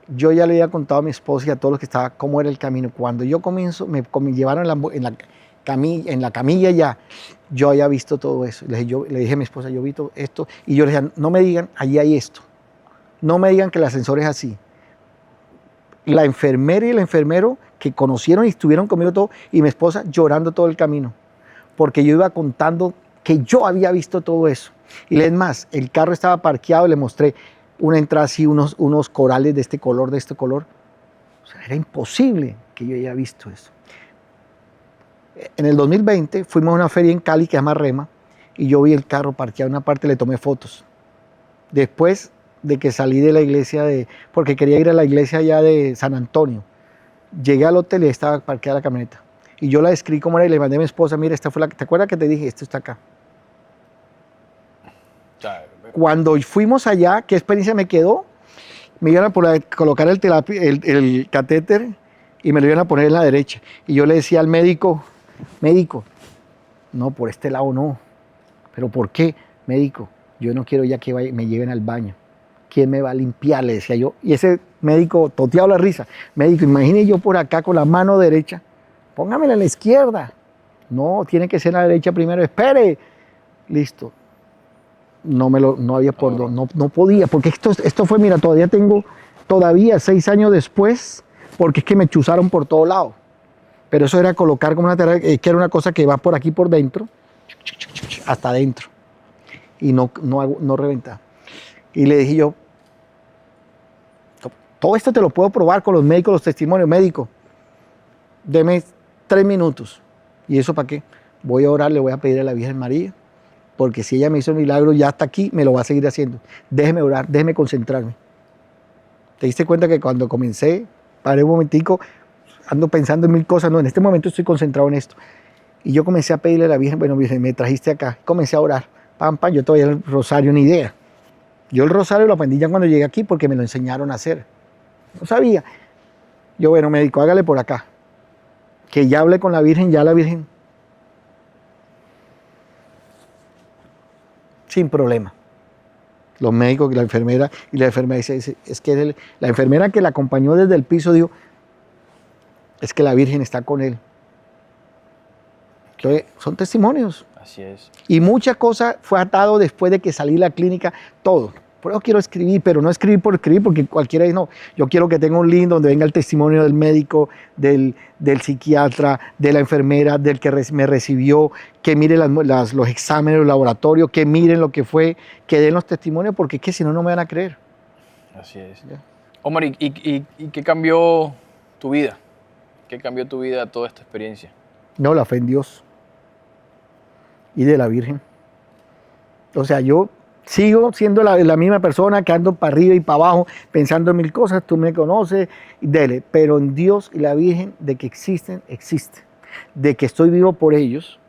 [SPEAKER 2] Yo ya le había contado a mi esposa y a todos los que estaban cómo era el camino. Cuando yo comienzo, me llevaron en la camilla ya, yo había visto todo eso. Le dije a mi esposa, yo vi todo esto. Y yo le dije, no me digan, allí hay esto. No me digan que el ascensor es así. La enfermera y el enfermero que conocieron y estuvieron conmigo todo, y mi esposa llorando todo el camino. Porque yo iba contando que yo había visto todo eso. Y es más, el carro estaba parqueado y le mostré. una entrada así, unos corales de este color, de este color. O sea, era imposible que yo haya visto eso. En el 2020 fuimos a una feria en Cali que se llama Rema y yo vi el carro parqueado en una parte, le tomé fotos. Después de que salí de la iglesia, porque quería ir a la iglesia allá de San Antonio, llegué al hotel y estaba parqueada la camioneta. Y yo la describí como era y le mandé a mi esposa, mira, esta fue la, ¿te acuerdas que te dije? Esto está acá. Cuando fuimos allá, ¿qué experiencia me quedó? Me iban a colocar el catéter y me lo iban a poner en la derecha. Y yo le decía al médico, no, por este lado no. ¿Pero por qué? Médico, yo no quiero ya que me lleven al baño. ¿Quién me va a limpiar? Le decía yo. Y ese médico toteado la risa. Médico, imagine yo por acá con la mano derecha. Póngamela a la izquierda. No, tiene que ser a la derecha primero. Espere. Listo. No había por dónde, no podía, porque esto fue, mira, todavía 6 años después, porque es que me chuzaron por todo lado. Pero eso era colocar como que era una cosa que va por aquí por dentro, hasta adentro, y no reventaba. Y le dije yo, todo esto te lo puedo probar con los médicos, los testimonios médicos. Deme 3 minutos. ¿Y eso para qué? Voy a orar, le voy a pedir a la Virgen María, porque si ella me hizo el milagro ya hasta aquí, me lo va a seguir haciendo. Déjeme orar, déjeme concentrarme. ¿Te diste cuenta que cuando comencé, paré un momentico, ando pensando en 1000 cosas? No, en este momento estoy concentrado en esto. Y yo comencé a pedirle a la Virgen, bueno, Virgen, me trajiste acá. Comencé a orar, pam, pam, yo todavía el rosario ni idea. Yo el rosario lo aprendí ya cuando llegué aquí porque me lo enseñaron a hacer. No sabía. Yo, bueno, médico, hágale por acá. Que ya hablé con la Virgen, ya la Virgen, sin problema. Los médicos y la enfermera dice, es que la enfermera que la acompañó desde el piso dijo, es que la Virgen está con él. Entonces, son testimonios.
[SPEAKER 1] Así es.
[SPEAKER 2] Y muchas cosas fue atado después de que salí de la clínica, todo. Por eso quiero escribir, pero no escribir por escribir, porque cualquiera dice, no, yo quiero que tenga un link donde venga el testimonio del médico, del psiquiatra, de la enfermera, del que me recibió, que mire los exámenes, los laboratorios, que miren lo que fue, que den los testimonios, porque es que si no, no me van a creer.
[SPEAKER 1] Así es. ¿Ya? Omar, ¿y qué cambió tu vida? ¿Qué cambió tu vida toda esta experiencia?
[SPEAKER 2] No, la fe en Dios y de la Virgen. O sea, yo sigo siendo la misma persona que ando para arriba y para abajo pensando en 1000 cosas, tú me conoces, dele, pero en Dios y la Virgen, de que existen, existe. De que estoy vivo por ellos,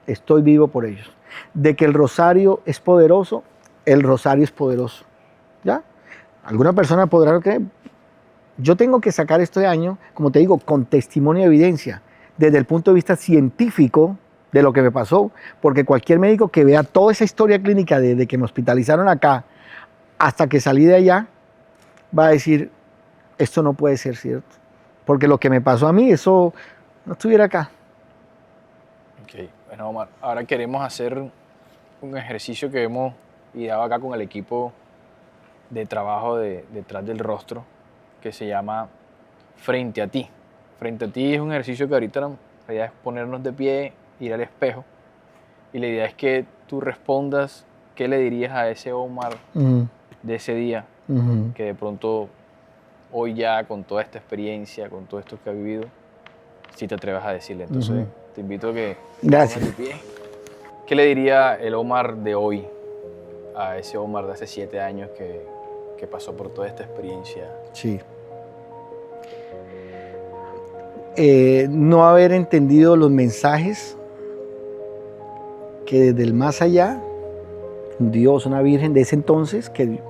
[SPEAKER 2] estoy vivo por ellos. De que el rosario es poderoso, el rosario es poderoso. ¿Ya? Alguna persona podrá creer. Yo tengo que sacar este año, como te digo, con testimonio y evidencia, desde el punto de vista científico, de lo que me pasó, porque cualquier médico que vea toda esa historia clínica desde que me hospitalizaron acá hasta que salí de allá, va a decir, esto no puede ser cierto, porque lo que me pasó a mí, eso no estuviera acá.
[SPEAKER 1] Ok, bueno Omar, ahora queremos hacer un ejercicio que hemos ideado acá con el equipo de trabajo detrás del rostro, que se llama Frente a ti. Frente a ti es un ejercicio que ahorita la idea es ponernos de pie, ir al espejo, y la idea es que tú respondas qué le dirías a ese Omar de ese día, que de pronto hoy ya con toda esta experiencia, con todo esto que ha vivido, si te atrevas a decirle. Entonces te invito a que
[SPEAKER 2] Gracias.
[SPEAKER 1] pongas de pie. ¿Qué le diría el Omar de hoy a ese Omar de hace 7 años que pasó por toda esta experiencia?
[SPEAKER 2] Sí. No haber entendido los mensajes que desde el más allá, un Dios, una Virgen de ese entonces, que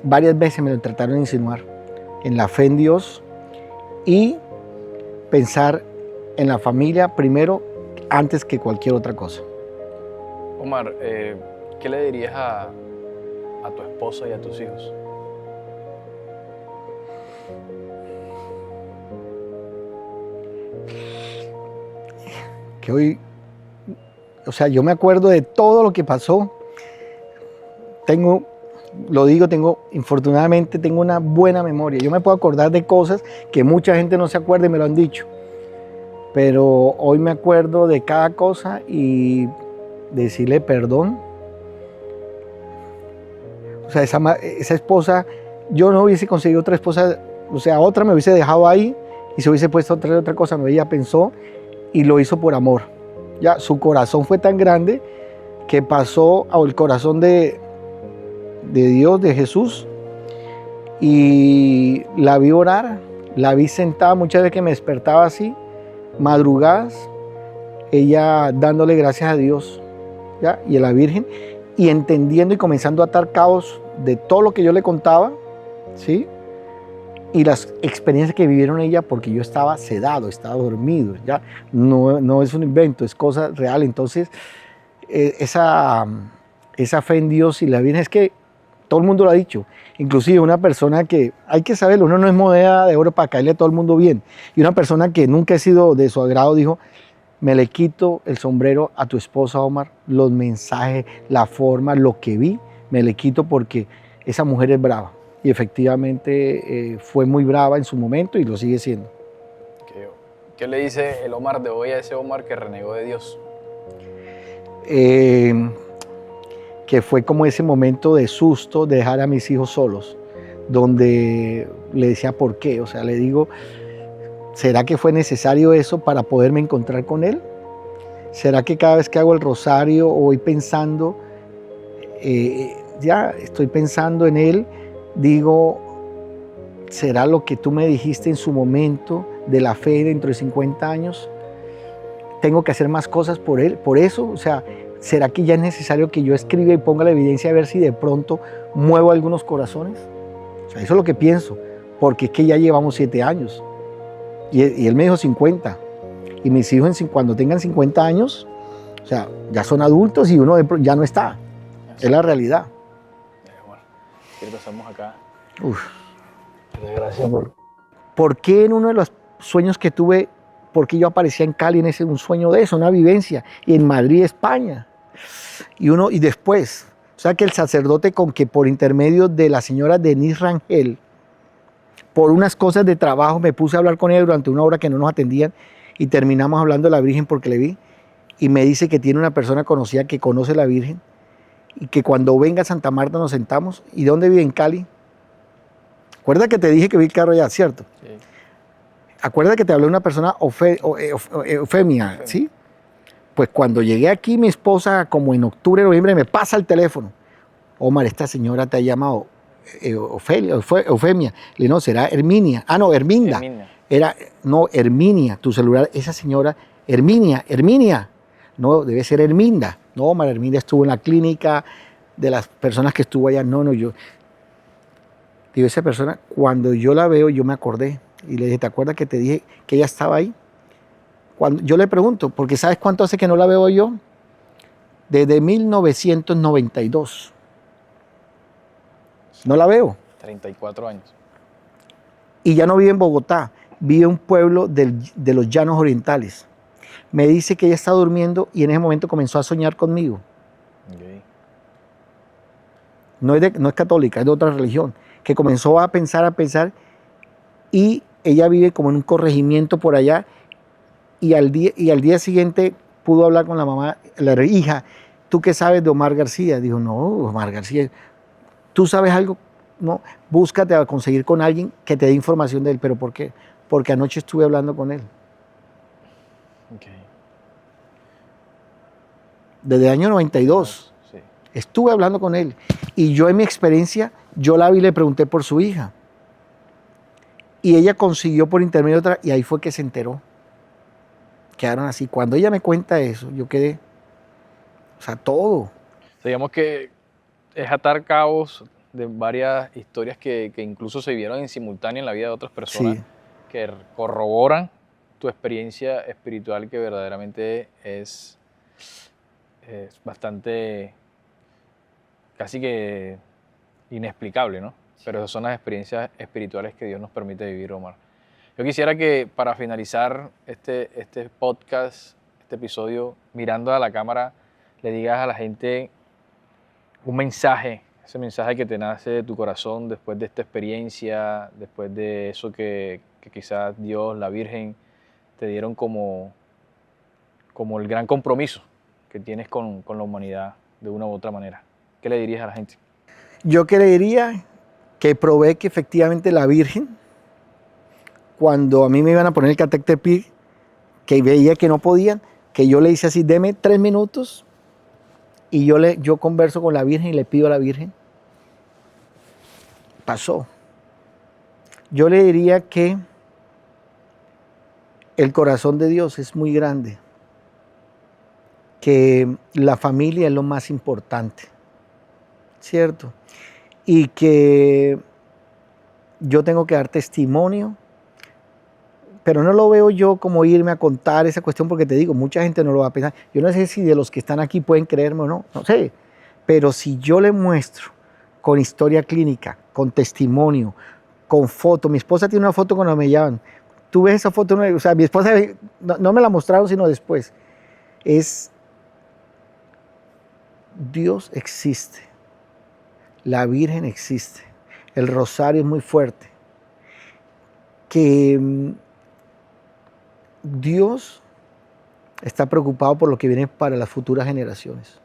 [SPEAKER 2] varias veces me lo trataron de insinuar, en la fe en Dios y pensar en la familia primero antes que cualquier otra cosa.
[SPEAKER 1] Omar, ¿qué le dirías a tu esposa y a tus hijos?
[SPEAKER 2] Que hoy, o sea, yo me acuerdo de todo lo que pasó. Infortunadamente tengo una buena memoria. Yo me puedo acordar de cosas que mucha gente no se acuerda y me lo han dicho. Pero hoy me acuerdo de cada cosa y decirle perdón. O sea, esa esposa, yo no hubiese conseguido otra esposa, o sea, otra me hubiese dejado ahí y se hubiese puesto otra cosa, no, ella pensó y lo hizo por amor. Ya, su corazón fue tan grande que pasó al corazón de Dios, de Jesús, y la vi orar, la vi sentada muchas veces que me despertaba así, madrugadas, ella dándole gracias a Dios, ¿ya? Y a la Virgen, y entendiendo y comenzando a atar cabos de todo lo que yo le contaba, ¿sí? Y las experiencias que vivieron ella, porque yo estaba sedado, estaba dormido, ¿ya? No es un invento, es cosa real. Entonces, esa fe en Dios y la Virgen, es que todo el mundo lo ha dicho, inclusive una persona que, hay que saberlo, uno no es moneda de oro para caerle a todo el mundo bien, y una persona que nunca ha sido de su agrado dijo, me le quito el sombrero a tu esposa, Omar, los mensajes, la forma, lo que vi, me le quito porque esa mujer es brava. Y efectivamente fue muy brava en su momento y lo sigue siendo.
[SPEAKER 1] ¿Qué le dice el Omar de hoy a ese Omar que renegó de Dios?
[SPEAKER 2] Que fue como ese momento de susto de dejar a mis hijos solos, donde le decía por qué, o sea, le digo, ¿será que fue necesario eso para poderme encontrar con él? ¿Será que cada vez que hago el rosario o voy pensando, ya estoy pensando en él, digo, ¿será lo que tú me dijiste en su momento de la fe dentro de 50 años? ¿Tengo que hacer más cosas por él? Por eso, o sea, ¿será que ya es necesario que yo escriba y ponga la evidencia a ver si de pronto muevo algunos corazones? O sea, eso es lo que pienso, porque es que ya llevamos 7 años y él me dijo 50. Y mis hijos cuando tengan 50 años, o sea, ya son adultos y uno ya no está. Es la realidad.
[SPEAKER 1] Bueno, ¿qué pasamos acá?
[SPEAKER 2] Uf.
[SPEAKER 1] Gracias
[SPEAKER 2] ¿Por qué en uno de los sueños que tuve, por qué yo aparecía en Cali en un sueño de eso, una vivencia, y en Madrid, España? Y después, o sea que el sacerdote con que por intermedio de la señora Denise Rangel, por unas cosas de trabajo, me puse a hablar con ella durante una hora que no nos atendían y terminamos hablando de la Virgen porque le vi y me dice que tiene una persona conocida que conoce a la Virgen y que cuando venga a Santa Marta nos sentamos. ¿Y dónde vive? En Cali. Acuérdate que te dije que vi el carro allá, ¿cierto? Sí. Acuérdate que te hablé de una persona Eufemia, ¿sí? Pues cuando llegué aquí, mi esposa, como en octubre, noviembre, me pasa el teléfono. Omar, esta señora te ha llamado Eufemia. Le digo, no, será Herminia. Ah, no, Herminda. Herminia, tu celular, esa señora, Herminia. No, debe ser Herminda. No, Omar, Herminda estuvo en la clínica de las personas que estuvo allá. No, yo. Digo, esa persona, cuando yo la veo, yo me acordé. Y le dije, ¿te acuerdas que te dije que ella estaba ahí? Cuando yo le pregunto, porque ¿sabes cuánto hace que no la veo yo? Desde 1992. No la veo.
[SPEAKER 1] 34 años.
[SPEAKER 2] Y ya no vive en Bogotá, vive en un pueblo de los Llanos Orientales. Me dice que ella está durmiendo y en ese momento comenzó a soñar conmigo. Okay. No es católica, es de otra religión. Que comenzó a pensar y ella vive como en un corregimiento por allá y al día siguiente pudo hablar con la mamá, la hija. ¿Tú qué sabes de Omar García? Dijo, no, Omar García, ¿tú sabes algo? No, búscate a conseguir con alguien que te dé información de él. ¿Pero por qué? Porque anoche estuve hablando con él. Okay. Desde el año 92. Sí. Estuve hablando con él. Y yo en mi experiencia, yo la vi y le pregunté por su hija. Y ella consiguió por intermedio otra, y ahí fue que se enteró. Quedaron así. Cuando ella me cuenta eso, yo quedé, o sea, todo.
[SPEAKER 1] Digamos que es atar cabos de varias historias que incluso se vieron en simultáneo en la vida de otras personas, sí, que corroboran tu experiencia espiritual, que verdaderamente es bastante, casi que inexplicable, ¿no? Pero esas son las experiencias espirituales que Dios nos permite vivir, Omar. Yo quisiera que para finalizar este podcast, este episodio, mirando a la cámara, le digas a la gente un mensaje, ese mensaje que te nace de tu corazón después de esta experiencia, después de eso que quizás Dios, la Virgen, te dieron como el gran compromiso que tienes con la humanidad de una u otra manera. ¿Qué le dirías a la gente?
[SPEAKER 2] Yo creería que probé que efectivamente la Virgen, cuando a mí me iban a poner el catéter PIG, que veía que no podían, que yo le hice así, deme 3 minutos y yo converso con la Virgen y le pido a la Virgen. Pasó. Yo le diría que el corazón de Dios es muy grande, que la familia es lo más importante, ¿cierto? Y que yo tengo que dar testimonio, pero no lo veo yo como irme a contar esa cuestión, porque te digo, mucha gente no lo va a pensar. Yo no sé si de los que están aquí pueden creerme o no, no sé, pero si yo le muestro con historia clínica, con testimonio, con foto, mi esposa tiene una foto cuando me llaman, tú ves esa foto, o sea, mi esposa no me la mostraron sino después, es Dios existe, la Virgen existe, el rosario es muy fuerte, que Dios está preocupado por lo que viene para las futuras generaciones.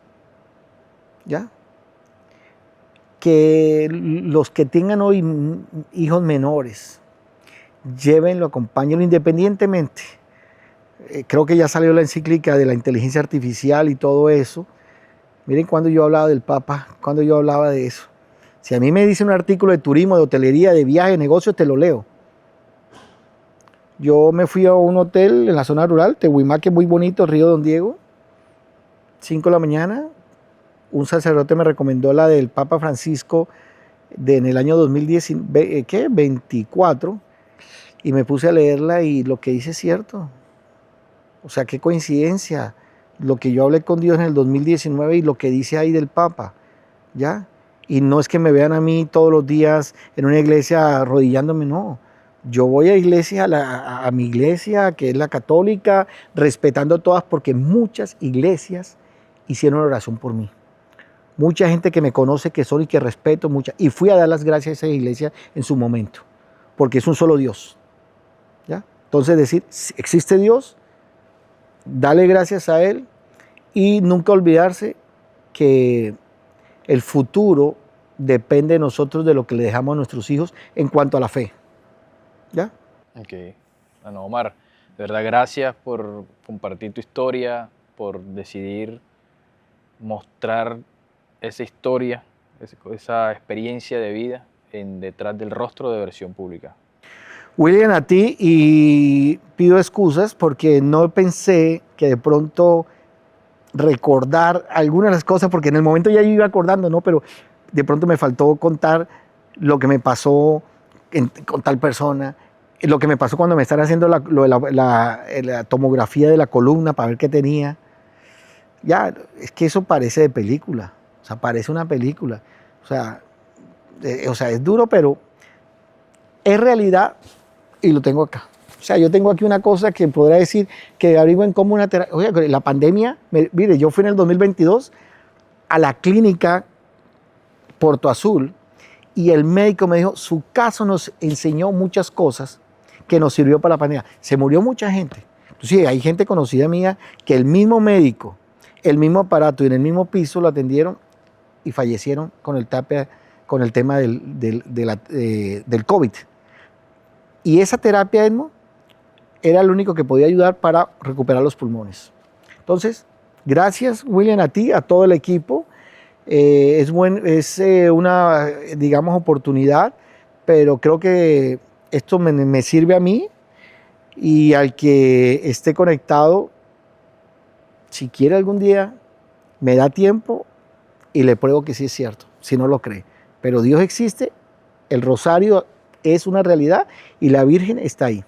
[SPEAKER 2] ¿Ya? Que los que tengan hoy hijos menores, llévenlo, acompáñenlo independientemente. Creo que ya salió la encíclica de la inteligencia artificial y todo eso. Miren cuando yo hablaba del Papa, cuando yo hablaba de eso. Si a mí me dice un artículo de turismo, de hotelería, de viaje, de negocios, te lo leo. Yo me fui a un hotel en la zona rural, Tehuimaque, muy bonito, Río Don Diego, 5 de la mañana. Un sacerdote me recomendó la del Papa Francisco en el año 2024 y me puse a leerla y lo que dice es cierto. O sea, qué coincidencia lo que yo hablé con Dios en el 2019 y lo que dice ahí del Papa, ¿ya? Y no es que me vean a mí todos los días en una iglesia arrodillándome, no. Yo voy a iglesia, a mi iglesia, que es la católica, respetando todas, porque muchas iglesias hicieron oración por mí. Mucha gente que me conoce, que soy y que respeto, y fui a dar las gracias a esa iglesia en su momento, porque es un solo Dios. ¿Ya? Entonces decir, existe Dios, dale gracias a Él y nunca olvidarse que el futuro depende de nosotros, de lo que le dejamos a nuestros hijos en cuanto a la fe. ¿Ya?
[SPEAKER 1] Ok. Bueno, Omar, de verdad gracias por compartir tu historia, por decidir mostrar esa historia, esa experiencia de vida detrás del rostro de Versión Pública.
[SPEAKER 2] William, a ti, y pido excusas porque no pensé que de pronto recordar algunas de las cosas, porque en el momento ya yo iba acordando, ¿no? Pero de pronto me faltó contar lo que me pasó con tal persona, lo que me pasó cuando me están haciendo la tomografía de la columna para ver qué tenía. Ya, es que eso parece de película, o sea, parece una película. O sea, es duro, pero es realidad y lo tengo acá. O sea, yo tengo aquí una cosa que podrá decir que averigüen cómo una terapia. Oye, la pandemia, mire, yo fui en el 2022 a la clínica Puerto Azul y el médico me dijo, su caso nos enseñó muchas cosas que nos sirvió para la pandemia. Se murió mucha gente. Entonces, hay gente conocida mía que el mismo médico, el mismo aparato y en el mismo piso lo atendieron y fallecieron con el tema del COVID. Y esa terapia, Edmo, era lo único que podía ayudar para recuperar los pulmones. Entonces, gracias, William, a ti, a todo el equipo. Es una, digamos, oportunidad, pero creo que esto me sirve a mí y al que esté conectado, si quiere algún día, me da tiempo y le pruebo que sí es cierto, si no lo cree. Pero Dios existe, el rosario es una realidad y la Virgen está ahí.